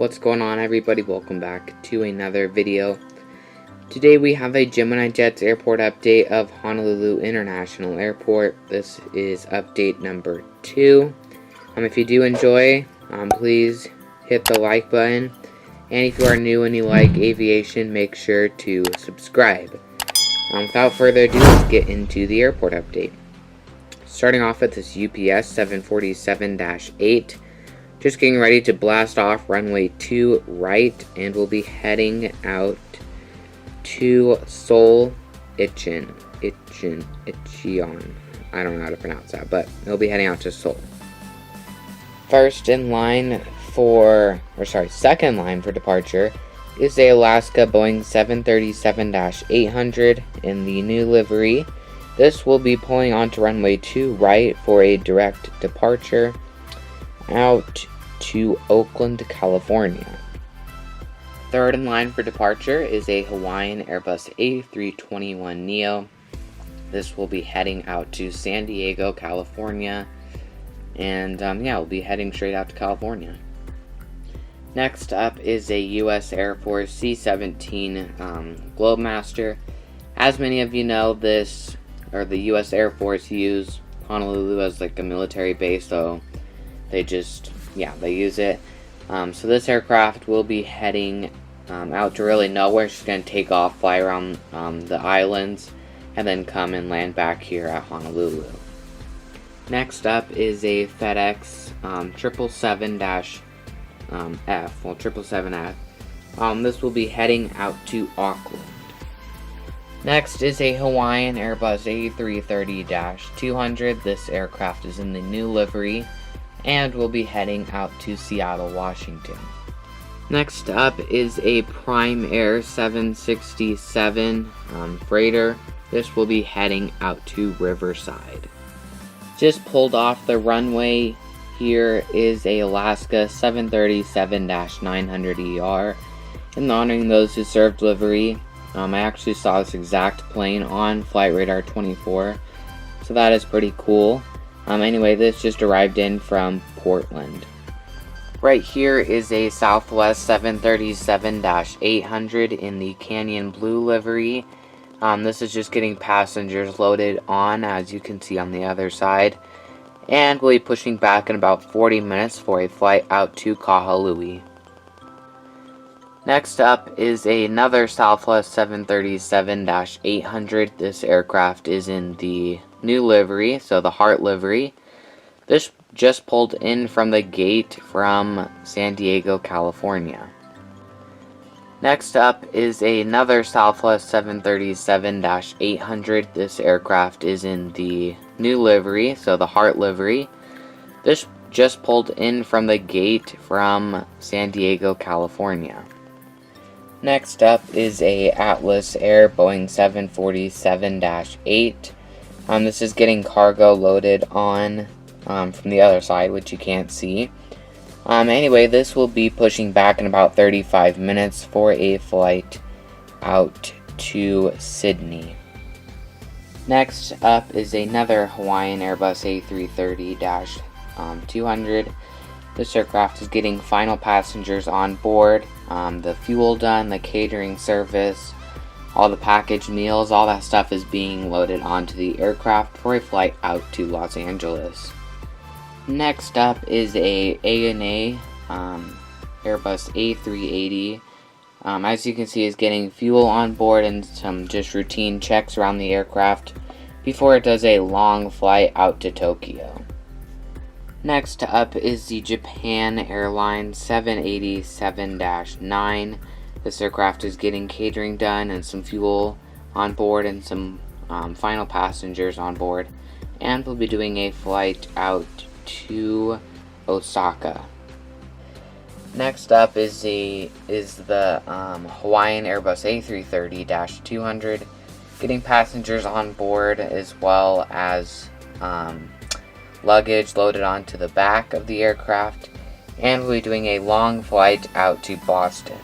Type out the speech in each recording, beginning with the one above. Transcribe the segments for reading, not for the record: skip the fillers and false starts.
What's going on, everybody? Welcome back to another video. Today we have a Gemini Jets airport update of Honolulu International Airport. This is update number 2. If you do enjoy, please hit the like button. And if you are new and you like aviation, make sure to subscribe. Without further ado, let's get into the airport update. Starting off with this UPS 747-8. Just getting ready to blast off runway 2 right, and we'll be heading out to Seoul Incheon. I don't know how to pronounce that, but we'll be heading out to Seoul. Second line for departure is a Alaska Boeing 737-800 in the new livery. This will be pulling onto runway 2 right for a direct departure out to Oakland, California. Third in line for departure is a Hawaiian Airbus A380neo. This will be heading out to San Diego, California, and we'll be heading straight out to California. Next up is a U.S. Air Force C-17 Globemaster. As many of you know, the U.S. Air Force use Honolulu as like a military base, so they use it. So this aircraft will be heading out to really nowhere. She's going to take off, fly around the islands, and then come and land back here at Honolulu. Next up is a FedEx 777F. This will be heading out to Auckland. Next is a Hawaiian Airbus A380-200. This aircraft is in the new livery and will be heading out to Seattle, Washington. Next up is a Prime Air 767 freighter. This will be heading out to Riverside. Just pulled off the runway here is a Alaska 737-900ER. In honoring those who served livery, I actually saw this exact plane on Flight Radar 24, so that is pretty cool. Anyway, this just arrived in from Portland. Right here is a Southwest 737-800 in the Canyon Blue livery. This is just getting passengers loaded on, as you can see on the other side. And we'll be pushing back in about 40 minutes for a flight out to Kahului. Next up is another Southwest 737-800. This aircraft is in the new livery, so the Heart livery. This just pulled in from the gate from San Diego, California. Next up is another Southwest 737-800. This aircraft is in the new livery, so the Heart livery. This just pulled in from the gate from San Diego, California. Next up is a Atlas Air Boeing 747-8. This is getting cargo loaded on from the other side, which you can't see. Anyway, this will be pushing back in about 35 minutes for a flight out to Sydney. Next up is another Hawaiian Airbus A330-200. This aircraft is getting final passengers on board, the fuel done, the catering service, all the packaged meals, all that stuff is being loaded onto the aircraft for a flight out to Los Angeles. Next up is a ANA Airbus A380. As you can see, is getting fuel on board and some just routine checks around the aircraft before it does a long flight out to Tokyo. Next up is the Japan Airlines 787-9. This aircraft is getting catering done and some fuel on board and some final passengers on board, and we'll be doing a flight out to Osaka. Next up is the Hawaiian Airbus A330-200, getting passengers on board as well as luggage loaded onto the back of the aircraft, and we'll be doing a long flight out to Boston.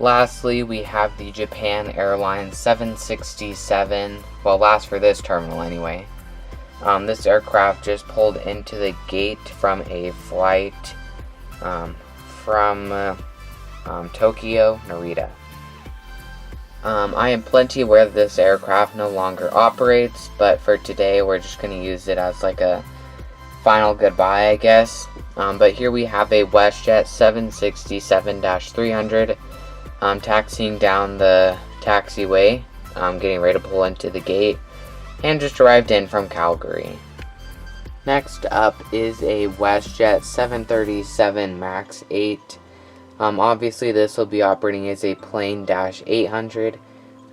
Lastly, we have the Japan Airlines 767, well, last for this terminal anyway. This aircraft just pulled into the gate from a flight from Tokyo, Narita. I am plenty aware that this aircraft no longer operates, but for today we're just going to use it as like a final goodbye, I guess. But here we have a Westjet 767-300 taxiing down the taxiway, getting ready to pull into the gate, and just arrived in from Calgary. Next up is a Westjet 737 MAX 8. Obviously this will be operating as a plain -800.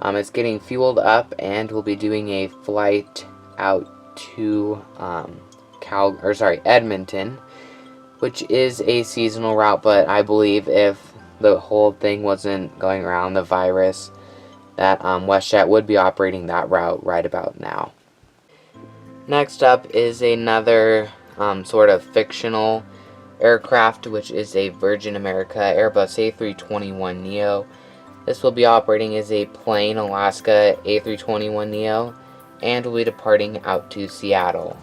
It's getting fueled up and will be doing a flight out to Edmonton, which is a seasonal route, but I believe if the whole thing wasn't going around the virus, that Westjet would be operating that route right about now. Next up is another sort of fictional aircraft, which is a Virgin America Airbus A321neo. This will be operating as a plain Alaska A321neo and will be departing out to Seattle.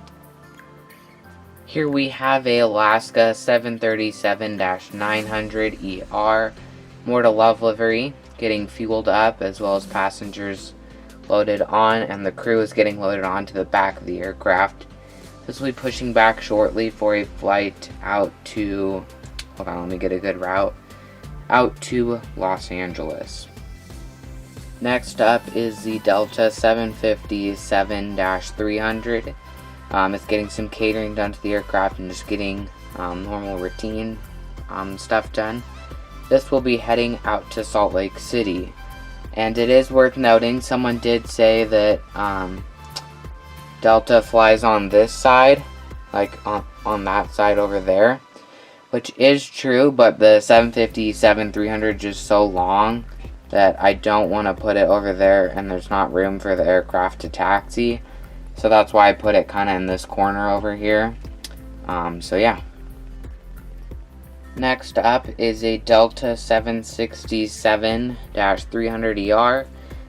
Here we have a Alaska 737-900ER, more to love livery, getting fueled up as well as passengers loaded on, and the crew is getting loaded onto the back of the aircraft. This will be pushing back shortly for a flight out to, hold on, let me get a good route, out to Los Angeles. Next up is the Delta 757-300. It's getting some catering done to the aircraft and just getting normal routine stuff done. This will be heading out to Salt Lake City. And it is worth noting, someone did say that Delta flies on this side, like on that side over there, which is true, but the 757-300 is just so long that I don't want to put it over there, and there's not room for the aircraft to taxi. So that's why I put it kind of in this corner over here. So yeah. Next up is a Delta 767-300ER.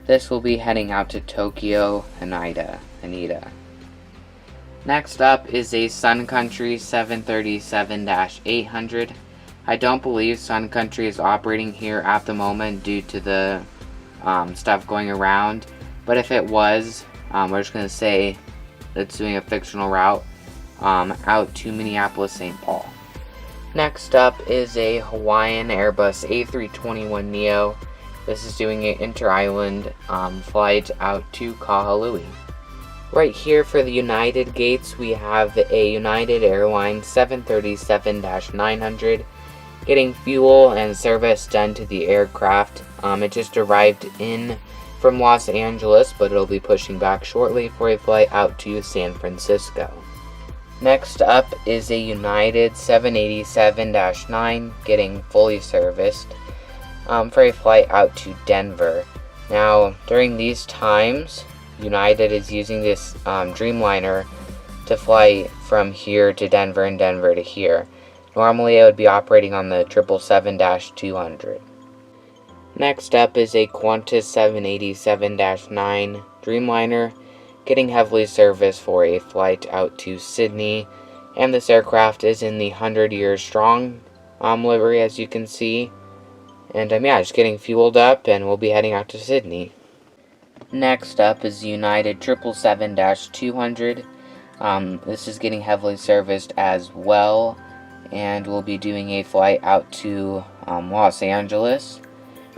This will be heading out to Tokyo, Haneda. Next up is a Sun Country 737-800. I don't believe Sun Country is operating here at the moment due to the stuff going around. But if it was, we're just going to say it's doing a fictional route out to Minneapolis, St. Paul. Next up is a Hawaiian Airbus A321neo. This is doing an inter-island flight out to Kahului. Right here for the United gates, we have a United Airlines 737-900 getting fuel and service done to the aircraft. It just arrived in from Los Angeles, but it'll be pushing back shortly for a flight out to San Francisco. Next up is a United 787-9 getting fully serviced for a flight out to Denver. Now, during these times, United is using this Dreamliner to fly from here to Denver and Denver to here. Normally, it would be operating on the 777-200. Next up is a Qantas 787-9 Dreamliner getting heavily serviced for a flight out to Sydney, and this aircraft is in the 100 years strong livery, as you can see, and yeah, just getting fueled up, and we'll be heading out to Sydney. Next up is United 777-200. This is getting heavily serviced as well, and we'll be doing a flight out to Los Angeles.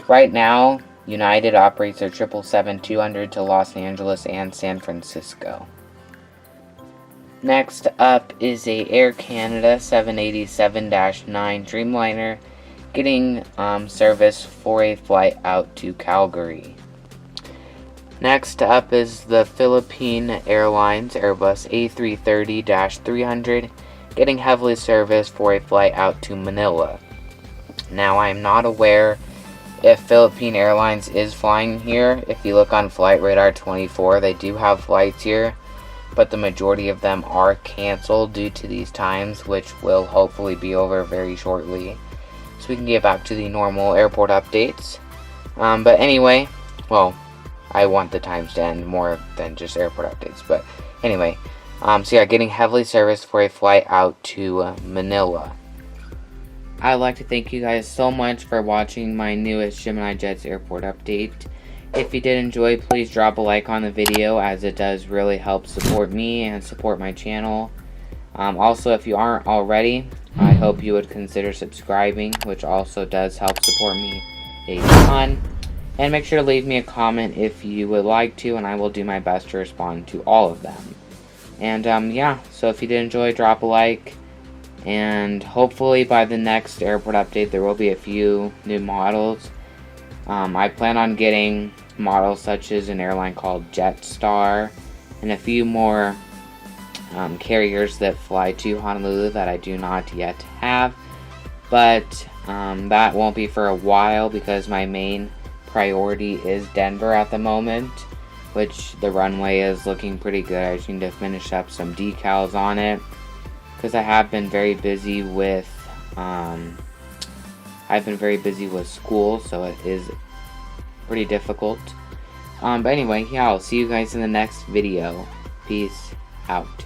Right now, United operates their 777-200 to Los Angeles and San Francisco. Next up is a Air Canada 787-9 Dreamliner getting service for a flight out to Calgary. Next up is the Philippine Airlines Airbus A330-300 getting heavily serviced for a flight out to Manila. Now, I am not aware if Philippine Airlines is flying here. If you look on Flight Radar 24, they do have flights here, but the majority of them are canceled due to these times, which will hopefully be over very shortly, so we can get back to the normal airport updates. But anyway, well, I want the times to end more than just airport updates, but anyway, so yeah, getting heavily serviced for a flight out to Manila. I'd like to thank you guys so much for watching my newest Gemini Jets airport update. If you did enjoy, please drop a like on the video, as it does really help support me and support my channel. Also, if you aren't already, I hope you would consider subscribing, which also does help support me a ton. And make sure to leave me a comment if you would like to, and I will do my best to respond to all of them. And yeah, so if you did enjoy, drop a like. And hopefully by the next airport update, there will be a few new models. I plan on getting models such as an airline called Jetstar, and a few more carriers that fly to Honolulu that I do not yet have. But that won't be for a while, because my main priority is Denver at the moment, which the runway is looking pretty good. I just need to finish up some decals on it, because I have been very busy with school, so it is pretty difficult. But anyway, yeah, I'll see you guys in the next video. Peace out.